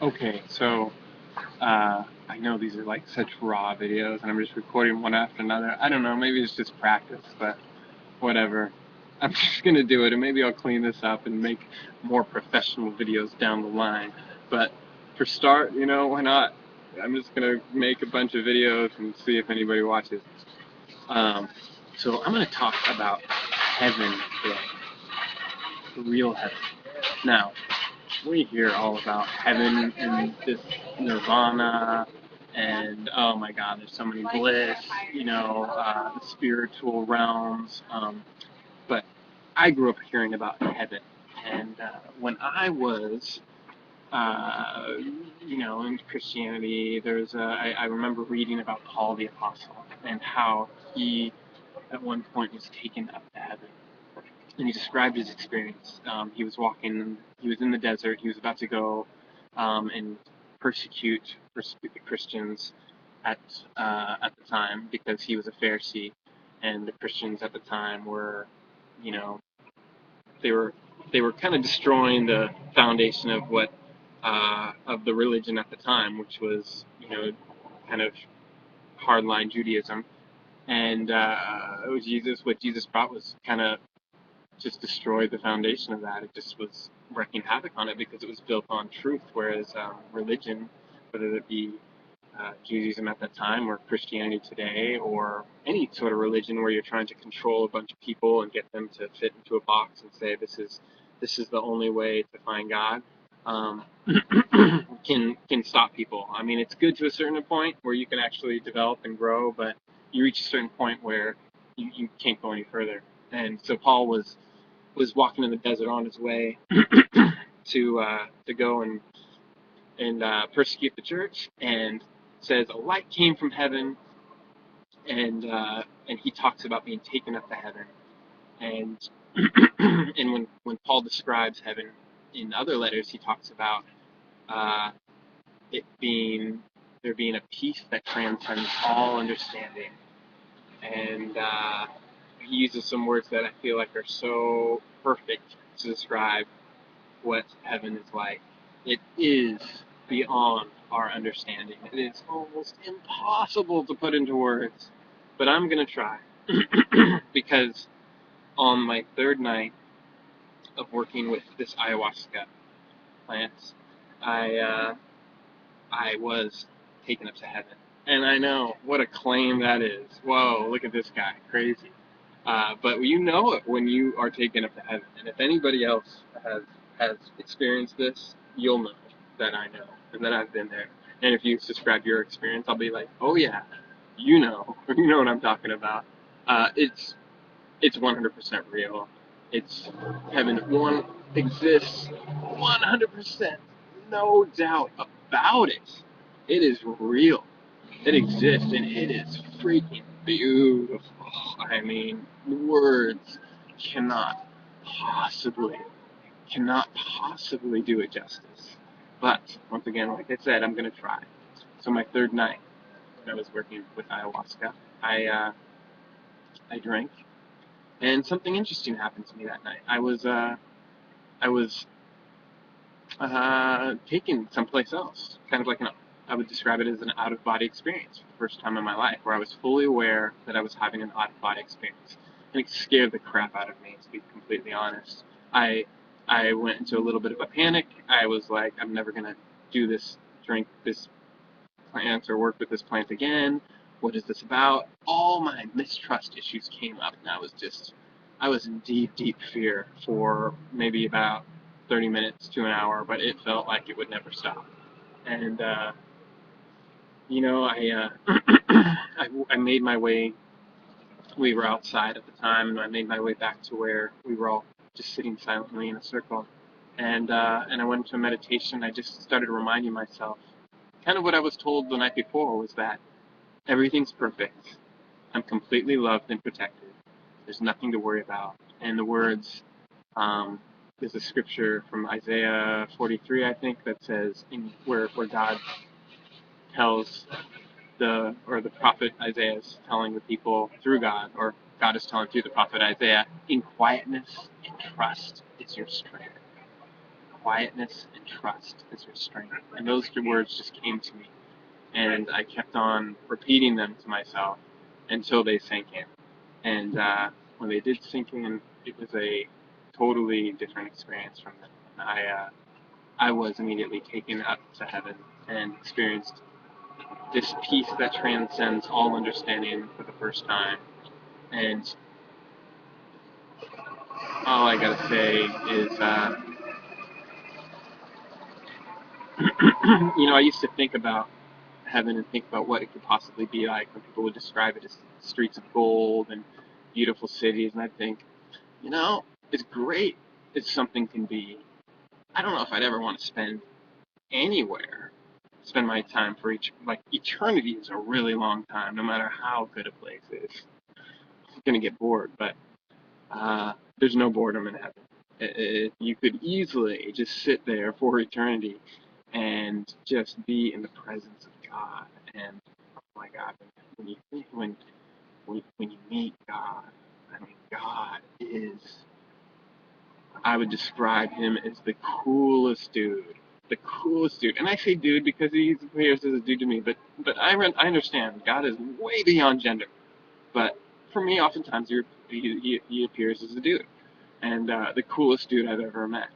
Okay, so I know these are like such raw videos, and I'm just recording one after another. I don't know, maybe it's just practice, but whatever. I'm just gonna do it, and maybe I'll clean this up and make more professional videos down the line. But for start, why not? I'm just gonna make a bunch of videos and see if anybody watches. Um, so I'm gonna talk about heaven today, real heaven. Now, we hear all about heaven and this nirvana and oh my god, there's so many bliss, the spiritual realms. But I grew up hearing about heaven, and when I was, uh, in Christianity, I remember reading about Paul the Apostle and how he at one point was taken up to heaven, and he described his experience. He was in the desert, he was about to go and persecute the Christians at the time because he was a Pharisee, and the Christians at the time were, you know, they were they were kind of destroying the foundation of what of the religion at the time, which was kind of hardline Judaism, and what Jesus brought was kind of just destroyed the foundation of that. It just was wreaking havoc on it because it was built on truth, whereas religion, whether it be Judaism at that time or Christianity today or any sort of religion where you're trying to control a bunch of people and get them to fit into a box and say this is the only way to find God, um, can stop people. I mean, it's good to a certain point where you can actually develop and grow, but you reach a certain point where you can't go any further. And so Paul was walking in the desert on his way to go and persecute the church, and says a light came from heaven, and he talks about being taken up to heaven, and and when Paul describes heaven in other letters, he talks about uh, it being there being a peace that transcends all understanding, and he uses some words that I feel like are so perfect to describe what heaven is like. It is beyond our understanding. It is almost impossible to put into words, but I'm going to try. Because on my third night of working with this ayahuasca plant, I, uh, I was taken up to heaven. And I know, what a claim that is. Whoa, look at this guy, crazy. But you know it when you are taken up to heaven. And if anybody else has experienced this, you'll know that I know and that I've been there. And if you describe your experience, I'll be like, oh yeah, you know what I'm talking about. It's 100% real. It's heaven. One exists 100%, no doubt about it. It is real. It exists, and it is freaking beautiful. I mean, words cannot possibly, cannot possibly do it justice. But once again, like I said, I'm gonna try. So my third night, when I was working with ayahuasca, I drank, and something interesting happened to me that night. I was taken someplace else, kind of like I would describe it as an out-of-body experience for the first time in my life, where I was fully aware that I was having an out-of-body experience, and it scared the crap out of me, to be completely honest. I I went into a little bit of a panic. I was like, I'm never gonna drink this plant or work with this plant again. What is this about? All my mistrust issues came up, and I was in deep, deep fear for maybe about 30 minutes to an hour, but it felt like it would never stop. And I made my way. We were outside at the time, and I made my way back to where we were all just sitting silently in a circle. And I went into a meditation. I just started reminding myself, kind of what I was told the night before, was that everything's perfect. I'm completely loved and protected. There's nothing to worry about. And the words, there's a scripture from Isaiah 43, I think, that says, where God tells the prophet Isaiah is telling the people through God, or God is telling through the prophet Isaiah, in quietness and trust is your strength. quietness and trust is restraint. And those two words just came to me, and I kept on repeating them to myself until they sank in. And when they did sink in, it was a totally different experience from them. I was immediately taken up to heaven and experienced this peace that transcends all understanding for the first time. And all I gotta say is, I used to think about heaven and think about what it could possibly be like when people would describe it as streets of gold and beautiful cities, and I'd think, as great as something can be, I don't know if I'd ever want to spend my time for eternity is a really long time, no matter how good a place is. I'm gonna get bored, but there's no boredom in heaven. You could easily just sit there for eternity and just be in the presence of God. And oh my God, when you meet God, I mean, God is. I would describe him as the coolest dude. The coolest dude. And I say dude because he appears as a dude to me, but I understand God is way beyond gender. But for me, oftentimes he appears as a dude. And the coolest dude I've ever met.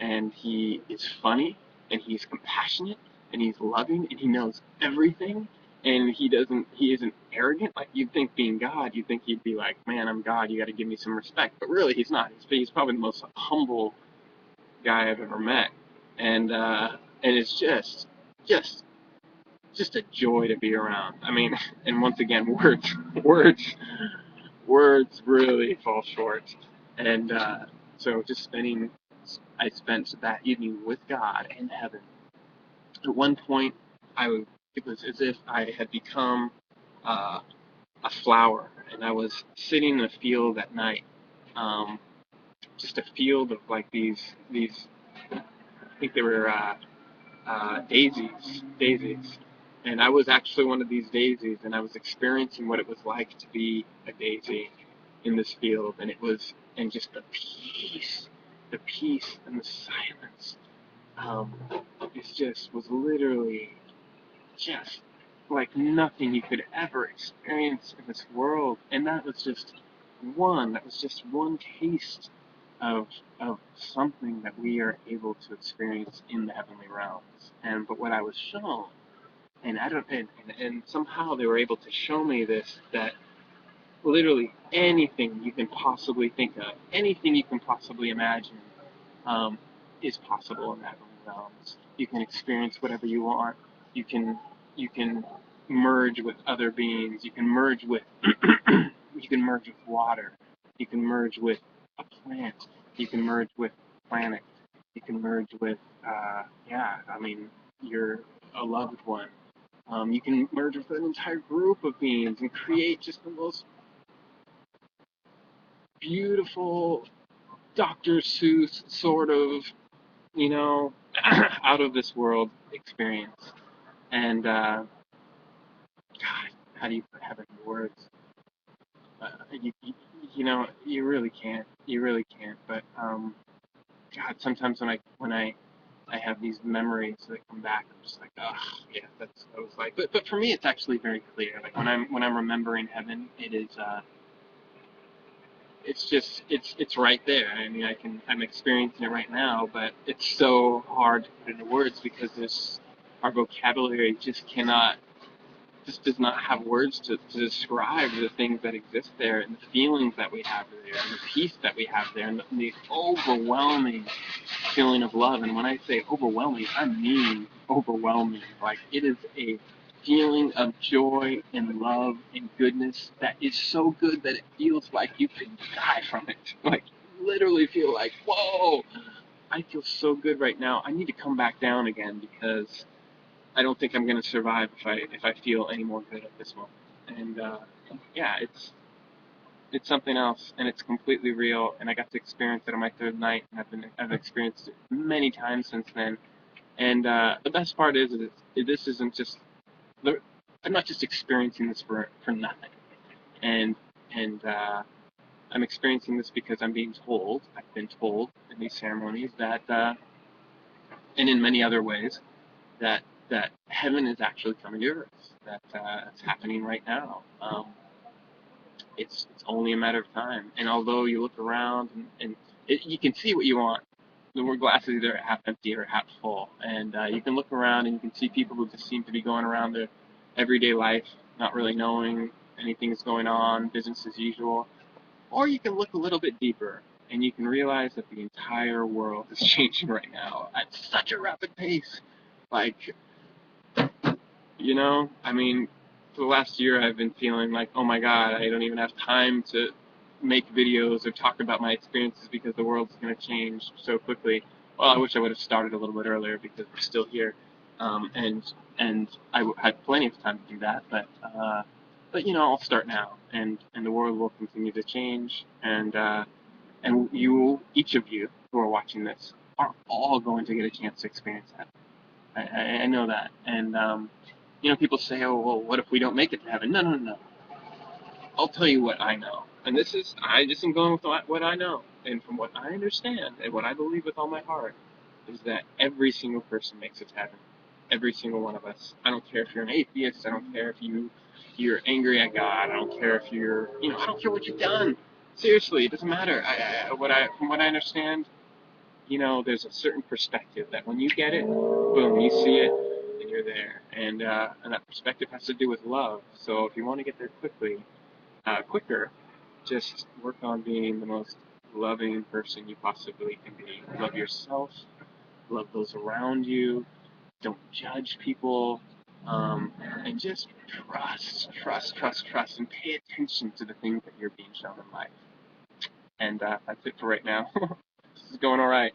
And he is funny, and he's compassionate, and he's loving, and he knows everything. And he isn't arrogant. Like, you'd think, being God, you'd think he'd be like, man, I'm God, you gotta give me some respect. But really, he's not. He's probably the most humble guy I've ever met. And it's just a joy to be around. I mean, and once again, words really fall short. And so I spent that evening with God in heaven. At one point, it was as if I had become a flower, and I was sitting in a field at night, just a field of like these. I think they were daisies, and I was actually one of these daisies, and I was experiencing what it was like to be a daisy in this field, and just the peace and the silence. It was literally just like nothing you could ever experience in this world, and that was just one taste of something that we are able to experience in the heavenly realms. But what I was shown, and I don't, and somehow they were able to show me this, that literally anything you can possibly think of, anything you can possibly imagine, is possible in the heavenly realms. You can experience whatever you want. You can merge with other beings. You can merge with water. You can merge with a plant. You can merge with planet. You can merge with you're a loved one. You can merge with an entire group of beings and create just the most beautiful Dr. Seuss sort of, out of this world experience. And God, how do you put heaven in words? You really can't. You really can't. But God, sometimes when I have these memories that come back, I'm just like, oh yeah, that's what it was like. But for me, it's actually very clear. Like when I'm remembering heaven, it's right there. I mean, I'm experiencing it right now, but it's so hard to put into words because our vocabulary just does not have words to describe the things that exist there, and the feelings that we have there, and the peace that we have there, and the overwhelming feeling of love. And when I say overwhelming, I mean overwhelming. Like, it is a feeling of joy and love and goodness that is so good that it feels like you could die from it. Like, literally feel like, whoa, I feel so good right now. I need to come back down again because I don't think I'm going to survive if I feel any more good at this moment. And yeah, it's something else, and it's completely real. And I got to experience it on my third night, and I've experienced it many times since then. And the best part is this isn't just I'm not just experiencing this for nothing. And I'm experiencing this because I've been told in these ceremonies that and in many other ways, that heaven is actually coming to earth. That it's happening right now. It's only a matter of time. And although you look around and you can see what you want, the word glass is either half empty or half full. And you can look around and you can see people who just seem to be going around their everyday life, not really knowing anything's going on, business as usual. Or you can look a little bit deeper and you can realize that the entire world is changing right now at such a rapid pace. Like, I mean, for the last year I've been feeling like, oh my God, I don't even have time to make videos or talk about my experiences because the world's going to change so quickly. Well, I wish I would have started a little bit earlier because we're still here, and had plenty of time to do that. But I'll start now, and the world will continue to change, and each of you who are watching this, are all going to get a chance to experience that. I know that, and people say, oh, well, what if we don't make it to heaven? No, no, no. I'll tell you what I know. And I just am going with what I know. And from what I understand and what I believe with all my heart is that every single person makes it to heaven. Every single one of us. I don't care if you're an atheist. I don't care if you're angry at God. I don't care if I don't care what you've done. Seriously, it doesn't matter. From what I understand, there's a certain perspective that when you get it, boom, you see it, and you're there. And that perspective has to do with love. So if you want to get there quicker, just work on being the most loving person you possibly can be. Love yourself, love those around you, don't judge people, and just trust, and pay attention to the things that you're being shown in life. And that's it for right now. This is going all right.